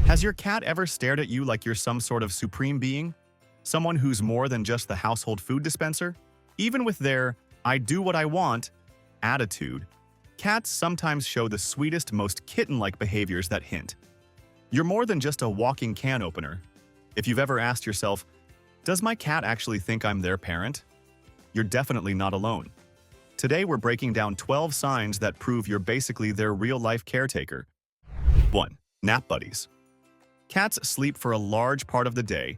Has your cat ever stared at you like you're some sort of supreme being? Someone who's more than just the household food dispenser? Even with their "I do what I want" attitude, cats sometimes show the sweetest, most kitten-like behaviors that hint. You're more than just a walking can opener. If you've ever asked yourself, does my cat actually think I'm their parent? You're definitely not alone. Today we're breaking down 12 signs that prove you're basically their real-life caretaker. 1. Nap buddies. Cats sleep for a large part of the day,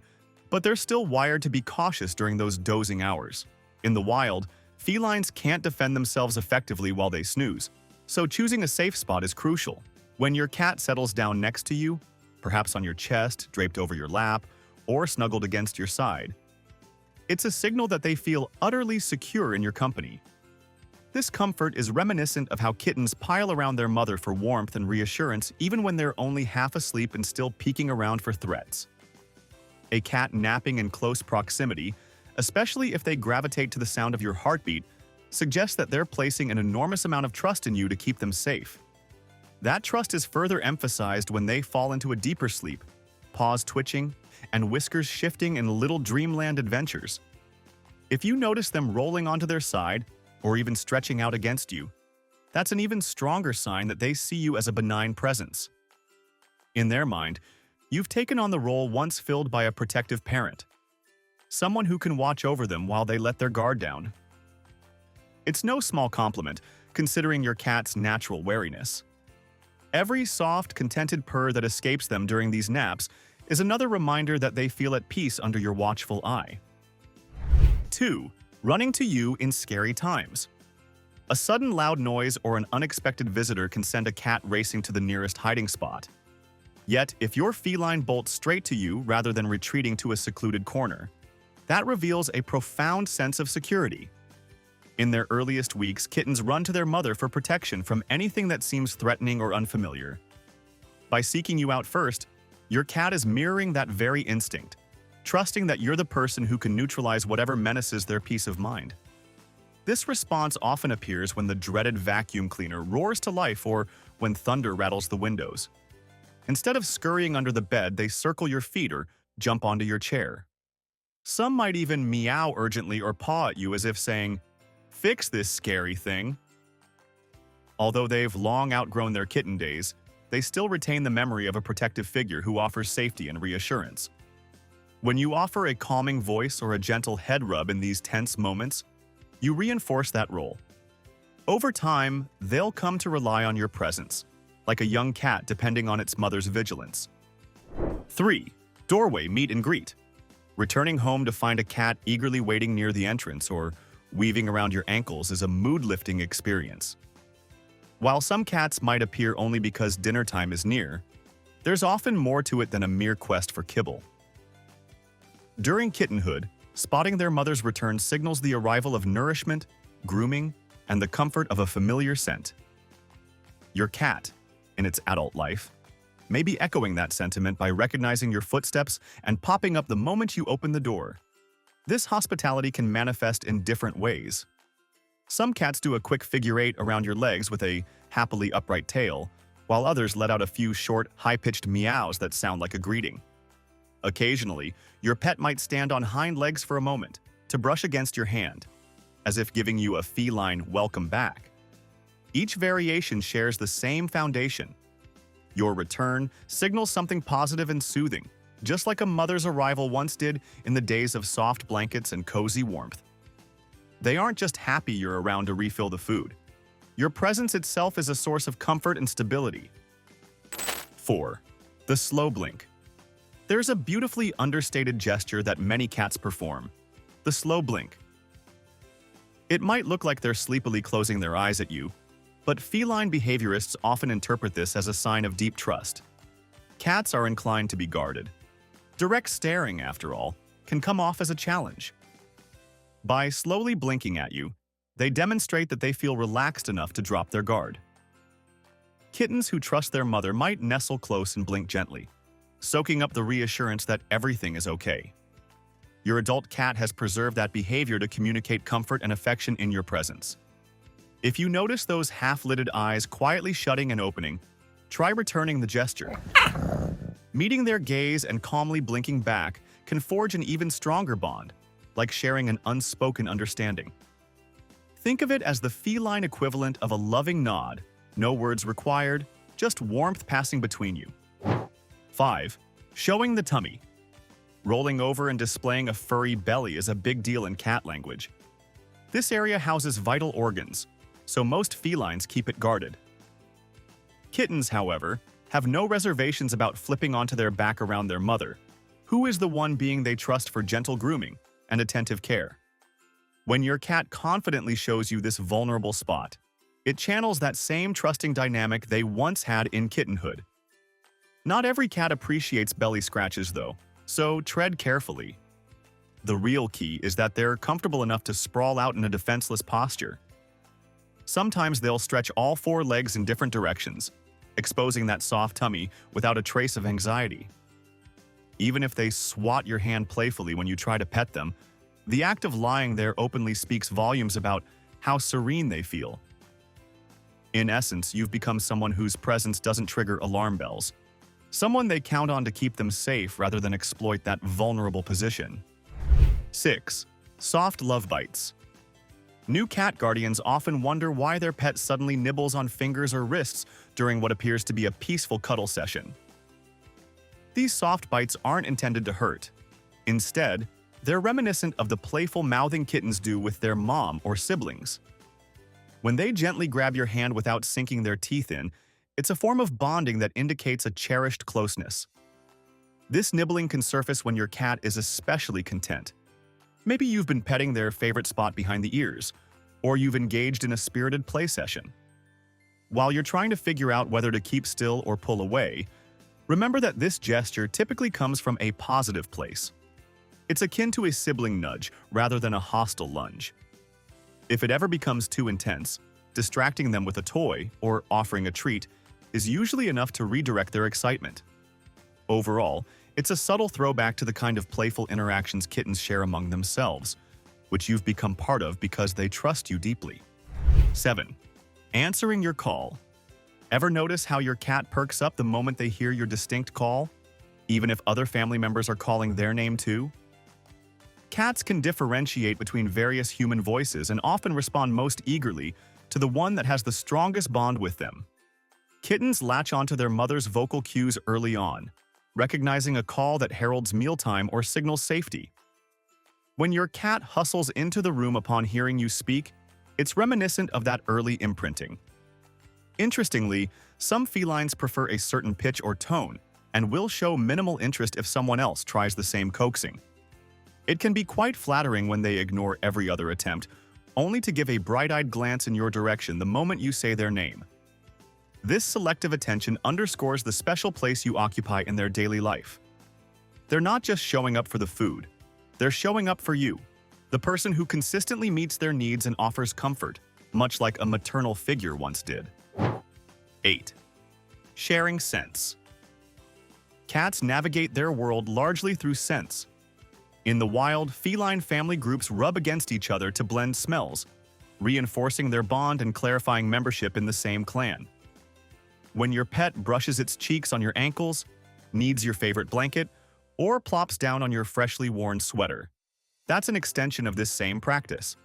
but they're still wired to be cautious during those dozing hours. In the wild, felines can't defend themselves effectively while they snooze, so choosing a safe spot is crucial. When your cat settles down next to you, perhaps on your chest, draped over your lap, or snuggled against your side, it's a signal that they feel utterly secure in your company. This comfort is reminiscent of how kittens pile around their mother for warmth and reassurance even when they're only half asleep and still peeking around for threats. A cat napping in close proximity, especially if they gravitate to the sound of your heartbeat, suggests that they're placing an enormous amount of trust in you to keep them safe. That trust is further emphasized when they fall into a deeper sleep, paws twitching, and whiskers shifting in little dreamland adventures. If you notice them rolling onto their side, or even stretching out against you, that's an even stronger sign that they see you as a benign presence. In their mind, you've taken on the role once filled by a protective parent, someone who can watch over them while they let their guard down. It's no small compliment, considering your cat's natural wariness. Every soft, contented purr that escapes them during these naps is another reminder that they feel at peace under your watchful eye. 2. Running to you in scary times. A sudden loud noise or an unexpected visitor can send a cat racing to the nearest hiding spot. Yet, if your feline bolts straight to you rather than retreating to a secluded corner, that reveals a profound sense of security. In their earliest weeks, kittens run to their mother for protection from anything that seems threatening or unfamiliar. By seeking you out first, your cat is mirroring that very instinct, trusting that you're the person who can neutralize whatever menaces their peace of mind. This response often appears when the dreaded vacuum cleaner roars to life or when thunder rattles the windows. Instead of scurrying under the bed, they circle your feet or jump onto your chair. Some might even meow urgently or paw at you as if saying, "Fix this scary thing." Although they've long outgrown their kitten days, they still retain the memory of a protective figure who offers safety and reassurance. When you offer a calming voice or a gentle head rub in these tense moments, you reinforce that role. Over time, they'll come to rely on your presence, like a young cat depending on its mother's vigilance. 3. Doorway meet and greet. Returning home to find a cat eagerly waiting near the entrance or weaving around your ankles is a mood-lifting experience. While some cats might appear only because dinner time is near, there's often more to it than a mere quest for kibble. During kittenhood, spotting their mother's return signals the arrival of nourishment, grooming, and the comfort of a familiar scent. Your cat, in its adult life, may be echoing that sentiment by recognizing your footsteps and popping up the moment you open the door. This hospitality can manifest in different ways. Some cats do a quick figure eight around your legs with a happily upright tail, while others let out a few short, high-pitched meows that sound like a greeting. Occasionally, your pet might stand on hind legs for a moment to brush against your hand, as if giving you a feline welcome back. Each variation shares the same foundation. Your return signals something positive and soothing, just like a mother's arrival once did in the days of soft blankets and cozy warmth. They aren't just happy you're around to refill the food. Your presence itself is a source of comfort and stability. 4. The slow blink. There's a beautifully understated gesture that many cats perform: the slow blink. It might look like they're sleepily closing their eyes at you, but feline behaviorists often interpret this as a sign of deep trust. Cats are inclined to be guarded. Direct staring, after all, can come off as a challenge. By slowly blinking at you, they demonstrate that they feel relaxed enough to drop their guard. Kittens who trust their mother might nestle close and blink gently, soaking up the reassurance that everything is okay. Your adult cat has preserved that behavior to communicate comfort and affection in your presence. If you notice those half-lidded eyes quietly shutting and opening, try returning the gesture. Meeting their gaze and calmly blinking back can forge an even stronger bond, like sharing an unspoken understanding. Think of it as the feline equivalent of a loving nod, no words required, just warmth passing between you. 5. Showing the tummy. Rolling over and displaying a furry belly is a big deal in cat language. This area houses vital organs, so most felines keep it guarded. Kittens, however, have no reservations about flipping onto their back around their mother, who is the one being they trust for gentle grooming and attentive care. When your cat confidently shows you this vulnerable spot, it channels that same trusting dynamic they once had in kittenhood. Not every cat appreciates belly scratches, though, so tread carefully. The real key is that they're comfortable enough to sprawl out in a defenseless posture. Sometimes they'll stretch all 4 legs in different directions, exposing that soft tummy without a trace of anxiety. Even if they swat your hand playfully when you try to pet them, the act of lying there openly speaks volumes about how serene they feel. In essence, you've become someone whose presence doesn't trigger alarm bells. Someone they count on to keep them safe rather than exploit that vulnerable position. 6. Soft love bites. New cat guardians often wonder why their pet suddenly nibbles on fingers or wrists during what appears to be a peaceful cuddle session. These soft bites aren't intended to hurt. Instead, they're reminiscent of the playful mouthing kittens do with their mom or siblings. When they gently grab your hand without sinking their teeth in, it's a form of bonding that indicates a cherished closeness. This nibbling can surface when your cat is especially content. Maybe you've been petting their favorite spot behind the ears, or you've engaged in a spirited play session. While you're trying to figure out whether to keep still or pull away, remember that this gesture typically comes from a positive place. It's akin to a sibling nudge rather than a hostile lunge. If it ever becomes too intense, distracting them with a toy or offering a treat is usually enough to redirect their excitement. Overall, it's a subtle throwback to the kind of playful interactions kittens share among themselves, which you've become part of because they trust you deeply. 7. Answering your call. Ever notice how your cat perks up the moment they hear your distinct call, even if other family members are calling their name too? Cats can differentiate between various human voices and often respond most eagerly to the one that has the strongest bond with them. Kittens latch onto their mother's vocal cues early on, recognizing a call that heralds mealtime or signals safety. When your cat hustles into the room upon hearing you speak, it's reminiscent of that early imprinting. Interestingly, some felines prefer a certain pitch or tone and will show minimal interest if someone else tries the same coaxing. It can be quite flattering when they ignore every other attempt, only to give a bright-eyed glance in your direction the moment you say their name. This selective attention underscores the special place you occupy in their daily life. They're not just showing up for the food, they're showing up for you, the person who consistently meets their needs and offers comfort, much like a maternal figure once did. 8. Sharing scents. Cats navigate their world largely through scents. In the wild, feline family groups rub against each other to blend smells, reinforcing their bond and clarifying membership in the same clan. When your pet brushes its cheeks on your ankles, kneads your favorite blanket, or plops down on your freshly worn sweater, that's an extension of this same practice.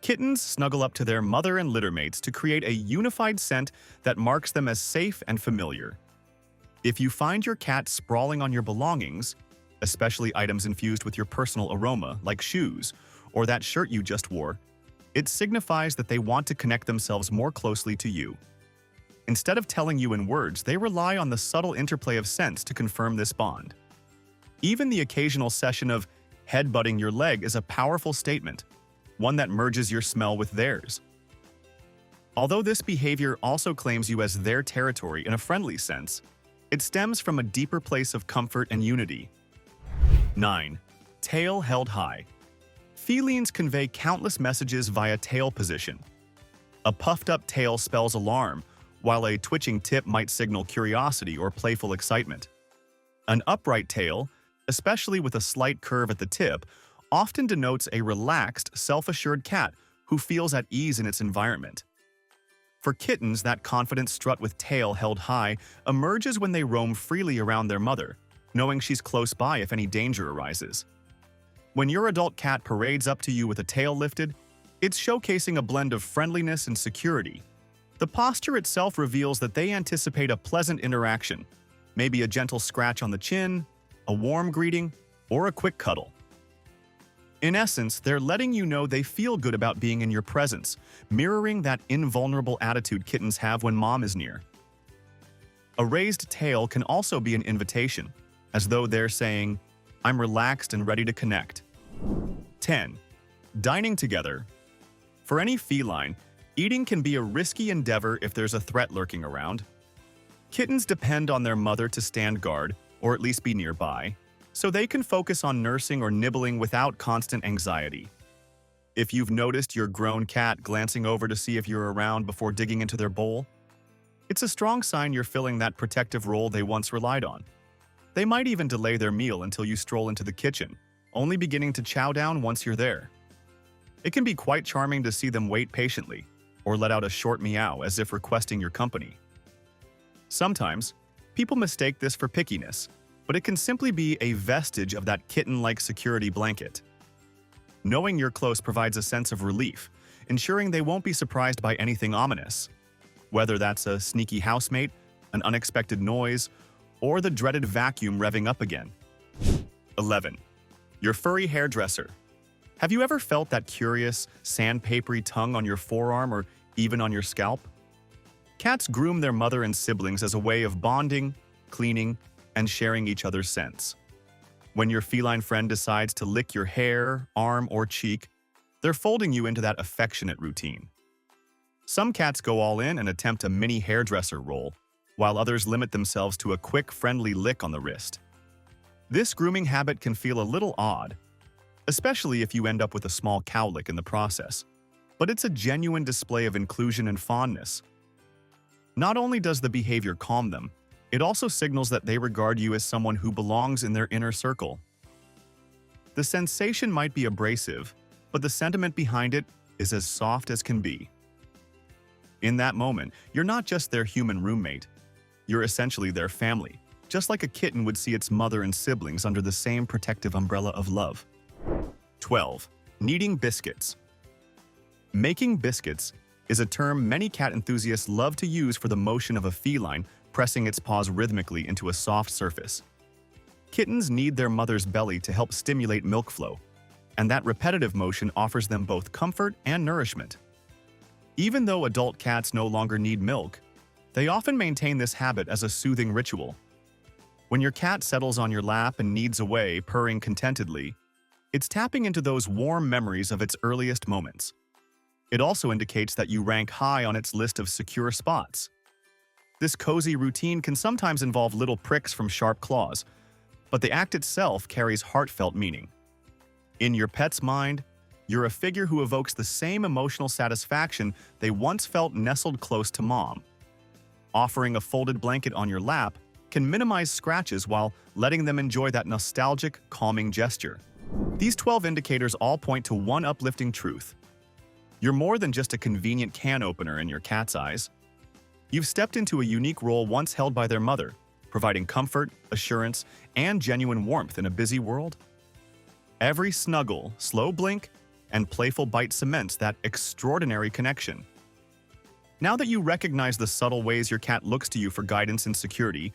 Kittens snuggle up to their mother and littermates to create a unified scent that marks them as safe and familiar. If you find your cat sprawling on your belongings, especially items infused with your personal aroma, like shoes or that shirt you just wore, it signifies that they want to connect themselves more closely to you. Instead of telling you in words, they rely on the subtle interplay of scents to confirm this bond. Even the occasional session of headbutting your leg is a powerful statement, one that merges your smell with theirs. Although this behavior also claims you as their territory in a friendly sense, it stems from a deeper place of comfort and unity. 9. Tail held high. Felines convey countless messages via tail position. A puffed-up tail spells alarm, while a twitching tip might signal curiosity or playful excitement. An upright tail, especially with a slight curve at the tip, often denotes a relaxed, self-assured cat who feels at ease in its environment. For kittens, that confident strut with tail held high emerges when they roam freely around their mother, knowing she's close by if any danger arises. When your adult cat parades up to you with a tail lifted, it's showcasing a blend of friendliness and security. The posture itself reveals that they anticipate a pleasant interaction, maybe a gentle scratch on the chin, a warm greeting, or a quick cuddle. In essence, they're letting you know they feel good about being in your presence, mirroring that invulnerable attitude kittens have when mom is near. A raised tail can also be an invitation, as though they're saying, "I'm relaxed and ready to connect." 10. Dining together. For any feline, eating can be a risky endeavor if there's a threat lurking around. Kittens depend on their mother to stand guard, or at least be nearby, so they can focus on nursing or nibbling without constant anxiety. If you've noticed your grown cat glancing over to see if you're around before digging into their bowl, it's a strong sign you're filling that protective role they once relied on. They might even delay their meal until you stroll into the kitchen, only beginning to chow down once you're there. It can be quite charming to see them wait patiently, or let out a short meow as if requesting your company. Sometimes, people mistake this for pickiness, but it can simply be a vestige of that kitten-like security blanket. Knowing you're close provides a sense of relief, ensuring they won't be surprised by anything ominous. Whether that's a sneaky housemate, an unexpected noise, or the dreaded vacuum revving up again. 11. Your furry hairdresser. Have you ever felt that curious, sandpapery tongue on your forearm or even on your scalp? Cats groom their mother and siblings as a way of bonding, cleaning, and sharing each other's scents. When your feline friend decides to lick your hair, arm, or cheek, they're folding you into that affectionate routine. Some cats go all in and attempt a mini hairdresser role, while others limit themselves to a quick, friendly lick on the wrist. This grooming habit can feel a little odd, especially if you end up with a small cowlick in the process, but it's a genuine display of inclusion and fondness. Not only does the behavior calm them, it also signals that they regard you as someone who belongs in their inner circle. The sensation might be abrasive, but the sentiment behind it is as soft as can be. In that moment, you're not just their human roommate, you're essentially their family, just like a kitten would see its mother and siblings under the same protective umbrella of love. 12. Kneading biscuits. Making biscuits is a term many cat enthusiasts love to use for the motion of a feline pressing its paws rhythmically into a soft surface. Kittens knead their mother's belly to help stimulate milk flow, and that repetitive motion offers them both comfort and nourishment. Even though adult cats no longer need milk, they often maintain this habit as a soothing ritual. When your cat settles on your lap and kneads away, purring contentedly, it's tapping into those warm memories of its earliest moments. It also indicates that you rank high on its list of secure spots. This cozy routine can sometimes involve little pricks from sharp claws, but the act itself carries heartfelt meaning. In your pet's mind, you're a figure who evokes the same emotional satisfaction they once felt nestled close to mom. Offering a folded blanket on your lap can minimize scratches while letting them enjoy that nostalgic, calming gesture. These 12 indicators all point to one uplifting truth. You're more than just a convenient can opener in your cat's eyes. You've stepped into a unique role once held by their mother, providing comfort, assurance, and genuine warmth in a busy world. Every snuggle, slow blink, and playful bite cements that extraordinary connection. Now that you recognize the subtle ways your cat looks to you for guidance and security,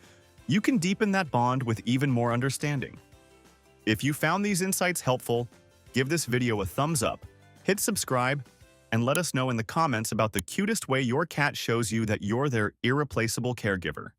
you can deepen that bond with even more understanding. If you found these insights helpful, give this video a thumbs up, hit subscribe, and let us know in the comments about the cutest way your cat shows you that you're their irreplaceable caregiver.